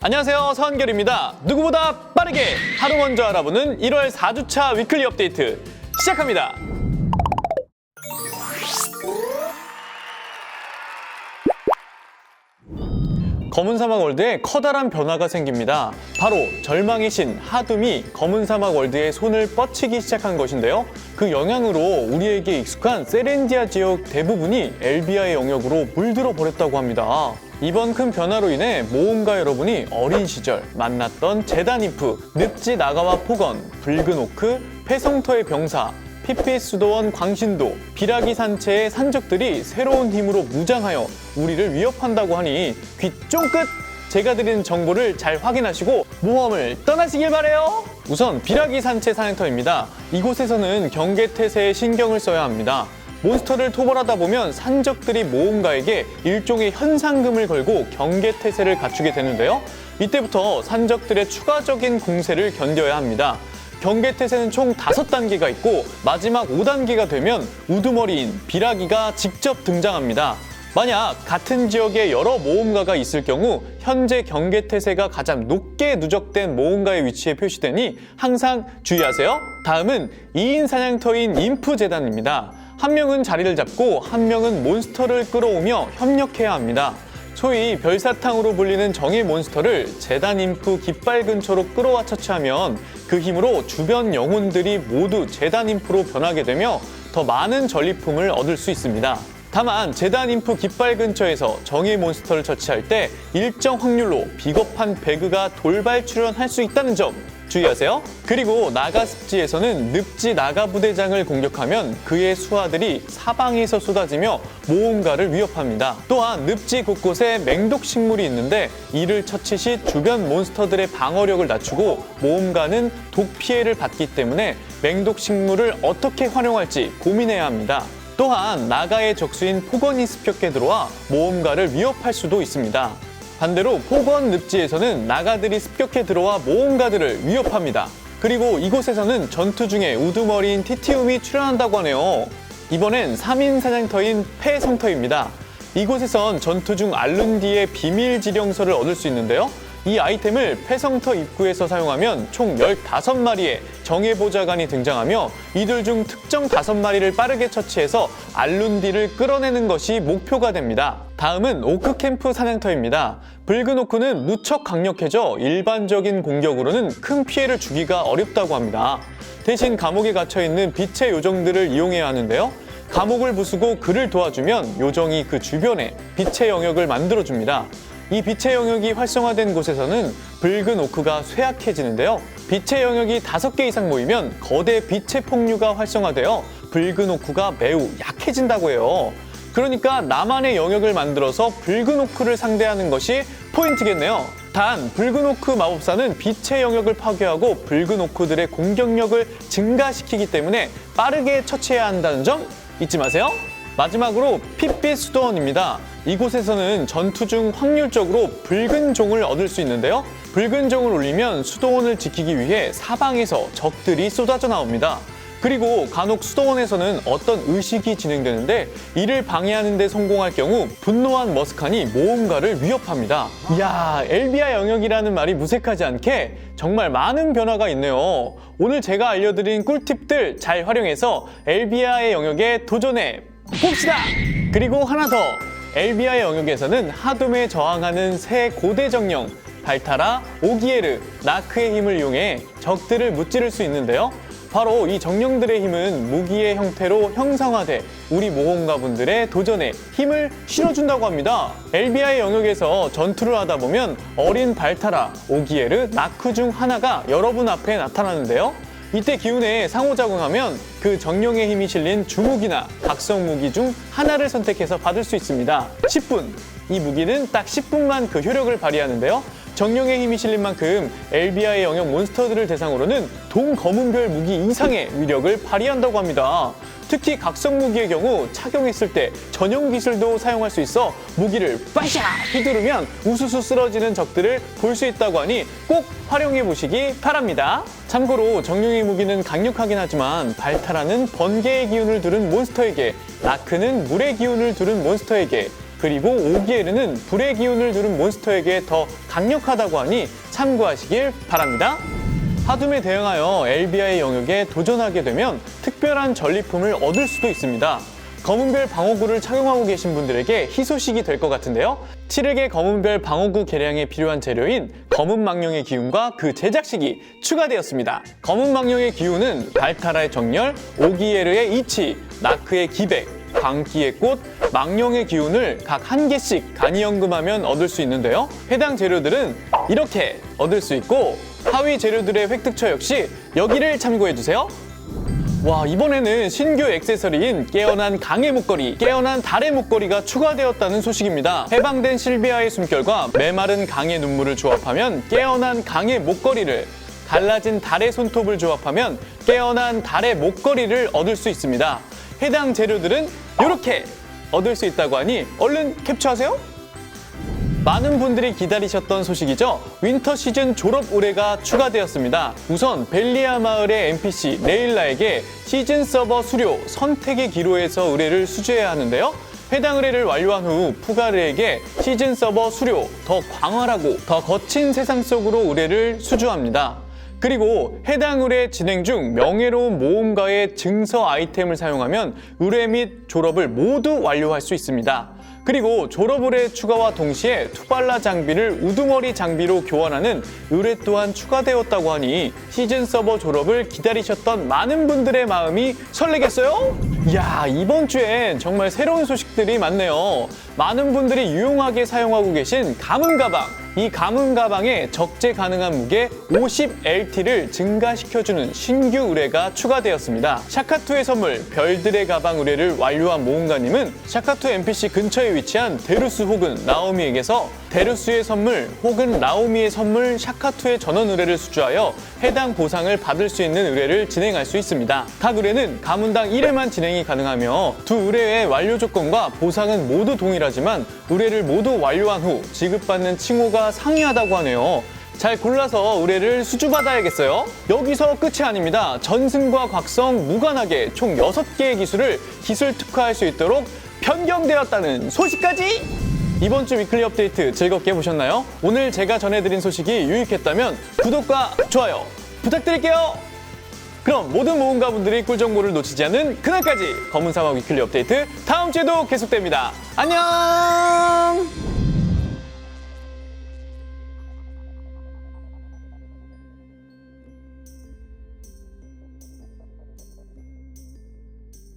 안녕하세요, 서한결입니다. 누구보다 빠르게 하루 먼저 알아보는 1월 4주차 위클리 업데이트 시작합니다. 검은 사막 월드에 커다란 변화가 생깁니다. 바로 절망의 신 하둠이 검은 사막 월드에 손을 뻗치기 시작한 것인데요. 그 영향으로 우리에게 익숙한 세렌디아 지역 대부분이 엘비아의 영역으로 물들어 버렸다고 합니다. 이번 큰 변화로 인해 모험가 여러분이 어린 시절 만났던 제다님프, 늪지 나가와 포건, 붉은 오크, 패성터의 병사, 피피 수도원 광신도, 비라기 산체의 산적들이 새로운 힘으로 무장하여 우리를 위협한다고 하니 귀 쫑긋! 제가 드리는 정보를 잘 확인하시고 모험을 떠나시길 바래요. 우선 비라기 산체 사냥터입니다. 이곳에서는 경계태세에 신경을 써야 합니다. 몬스터를 토벌하다 보면 산적들이 모험가에게 일종의 현상금을 걸고 경계태세를 갖추게 되는데요. 이때부터 산적들의 추가적인 공세를 견뎌야 합니다. 경계태세는 총 5단계가 있고 마지막 5단계가 되면 우두머리인 비라기가 직접 등장합니다. 만약 같은 지역에 여러 모험가가 있을 경우 현재 경계태세가 가장 높게 누적된 모험가의 위치에 표시되니 항상 주의하세요. 다음은 2인 사냥터인 인프재단입니다. 한 명은 자리를 잡고 한 명은 몬스터를 끌어오며 협력해야 합니다. 소위 별사탕으로 불리는 정의 몬스터를 재단 인프 깃발 근처로 끌어와 처치하면 그 힘으로 주변 영혼들이 모두 재단 인프로 변하게 되며 더 많은 전리품을 얻을 수 있습니다. 다만 재단 인프 깃발 근처에서 정의 몬스터를 처치할 때 일정 확률로 비겁한 배그가 돌발 출연할 수 있다는 점 주의하세요. 그리고 나가습지에서는 늪지 나가 부대장을 공격하면 그의 수하들이 사방에서 쏟아지며 모험가를 위협합니다. 또한 늪지 곳곳에 맹독식물이 있는데 이를 처치 시 주변 몬스터들의 방어력을 낮추고 모험가는 독 피해를 받기 때문에 맹독식물을 어떻게 활용할지 고민해야 합니다. 또한 나가의 적수인 포건이 습격해 들어와 모험가를 위협할 수도 있습니다. 반대로 포건 늪지에서는 나가들이 습격해 들어와 모험가들을 위협합니다. 그리고 이곳에서는 전투 중에 우두머리인 티티움이 출연한다고 하네요. 이번엔 3인 사냥터인 패성터입니다. 이곳에선 전투 중 알룬디의 비밀 지령서를 얻을 수 있는데요. 이 아이템을 패성터 입구에서 사용하면 총 15마리의 정예보좌관이 등장하며 이들 중 특정 5마리를 빠르게 처치해서 알룬디를 끌어내는 것이 목표가 됩니다. 다음은 오크캠프 사냥터입니다. 붉은 오크는 무척 강력해져 일반적인 공격으로는 큰 피해를 주기가 어렵다고 합니다. 대신 감옥에 갇혀있는 빛의 요정들을 이용해야 하는데요. 감옥을 부수고 그를 도와주면 요정이 그 주변에 빛의 영역을 만들어줍니다. 이 빛의 영역이 활성화된 곳에서는 붉은 오크가 쇠약해지는데요. 빛의 영역이 5개 이상 모이면 거대 빛의 폭류가 활성화되어 붉은 오크가 매우 약해진다고 해요. 그러니까 나만의 영역을 만들어서 붉은 오크를 상대하는 것이 포인트겠네요. 단 붉은 오크 마법사는 빛의 영역을 파괴하고 붉은 오크들의 공격력을 증가시키기 때문에 빠르게 처치해야 한다는 점 잊지 마세요. 마지막으로 피피 수도원입니다. 이곳에서는 전투 중 확률적으로 붉은 종을 얻을 수 있는데요. 붉은 종을 올리면 수도원을 지키기 위해 사방에서 적들이 쏟아져 나옵니다. 그리고 간혹 수도원에서는 어떤 의식이 진행되는데 이를 방해하는 데 성공할 경우 분노한 머스칸이 모험가를 위협합니다. 이야, 엘비아 영역이라는 말이 무색하지 않게 정말 많은 변화가 있네요. 오늘 제가 알려드린 꿀팁들 잘 활용해서 엘비아의 영역에 도전해 봅시다! 그리고 하나 더! 엘비아의 영역에서는 하둠에 저항하는 새 고대 정령 발타라, 오기에르, 나크의 힘을 이용해 적들을 무찌를 수 있는데요. 바로 이 정령들의 힘은 무기의 형태로 형상화돼 우리 모험가분들의 도전에 힘을 실어준다고 합니다. 엘비아의 영역에서 전투를 하다 보면 어린 발타라, 오기에르, 나크 중 하나가 여러분 앞에 나타나는데요. 이때 기운에 상호작용하면 그 정령의 힘이 실린 주무기나 각성 무기 중 하나를 선택해서 받을 수 있습니다. 10분! 이 무기는 딱 10분만 그 효력을 발휘하는데요. 정령의 힘이 실린 만큼 엘비아의 영역 몬스터들을 대상으로는 동검은별 무기 이상의 위력을 발휘한다고 합니다. 특히 각성 무기의 경우 착용했을 때 전용 기술도 사용할 수 있어 무기를 빠샤 휘두르면 우수수 쓰러지는 적들을 볼 수 있다고 하니 꼭 활용해 보시기 바랍니다. 참고로 정령의 무기는 강력하긴 하지만 발타라는 번개의 기운을 두른 몬스터에게, 나크는 물의 기운을 두른 몬스터에게, 그리고 오기에르는 불의 기운을 두른 몬스터에게 더 강력하다고 하니 참고하시길 바랍니다. 하둠에 대응하여 엘비아의 영역에 도전하게 되면 특별한 전리품을 얻을 수도 있습니다. 검은별 방어구를 착용하고 계신 분들에게 희소식이 될 것 같은데요. 7흑의 검은별 방어구 개량에 필요한 재료인 검은 망령의 기운과 그 제작식이 추가되었습니다. 검은 망령의 기운은 발타라의 정렬, 오기에르의 이치, 나크의 기백, 광기의 꽃, 망령의 기운을 각 한 개씩 간이 연금하면 얻을 수 있는데요. 해당 재료들은 이렇게 얻을 수 있고 하위 재료들의 획득처 역시 여기를 참고해주세요. 와, 이번에는 신규 액세서리인 깨어난 강의 목걸이, 깨어난 달의 목걸이가 추가되었다는 소식입니다. 해방된 실비아의 숨결과 메마른 강의 눈물을 조합하면 깨어난 강의 목걸이를, 갈라진 달의 손톱을 조합하면 깨어난 달의 목걸이를 얻을 수 있습니다. 해당 재료들은 이렇게 얻을 수 있다고 하니 얼른 캡처하세요. 많은 분들이 기다리셨던 소식이죠. 윈터 시즌 졸업 의뢰가 추가되었습니다. 우선 벨리아 마을의 NPC 레일라에게 시즌 서버 수료 선택의 기로에서 의뢰를 수주해야 하는데요. 해당 의뢰를 완료한 후 푸가르에게 시즌 서버 수료 더 광활하고 더 거친 세상 속으로 의뢰를 수주합니다. 그리고 해당 의뢰 진행 중 명예로운 모험가의 증서 아이템을 사용하면 의뢰 및 졸업을 모두 완료할 수 있습니다. 그리고 졸업 의뢰 추가와 동시에 투발라 장비를 우두머리 장비로 교환하는 의뢰 또한 추가되었다고 하니 시즌 서버 졸업을 기다리셨던 많은 분들의 마음이 설레겠어요? 이야, 이번 주엔 정말 새로운 소식들이 많네요. 많은 분들이 유용하게 사용하고 계신 가문 가방, 이 가문 가방에 적재 가능한 무게 50LT를 증가시켜주는 신규 의뢰가 추가되었습니다. 샤카2의 선물 별들의 가방 의뢰를 완료한 모험가님은 샤카2 NPC 근처에 위치한 데루스 혹은 라오미에게서 데루스의 선물 혹은 라오미의 선물 샤카2의 전원 의뢰를 수주하여 해당 보상을 받을 수 있는 의뢰를 진행할 수 있습니다. 각 의뢰는 가문당 1회만 진행이 가능하며 두 의뢰의 완료 조건과 보상은 모두 동일하지만 의뢰를 모두 완료한 후 지급받는 칭호가 상이하다고 하네요. 잘 골라서 의뢰를 수주받아야겠어요. 여기서 끝이 아닙니다. 전승과 곽성 무관하게 총 6개의 기술을 기술 특화할 수 있도록 변경되었다는 소식까지! 이번 주 위클리 업데이트 즐겁게 보셨나요? 오늘 제가 전해드린 소식이 유익했다면 구독과 좋아요 부탁드릴게요. 그럼 모든 모험가분들이 꿀정보를 놓치지 않는 그날까지 검은 사막 위클리 업데이트 다음 주에도 계속됩니다. 안녕!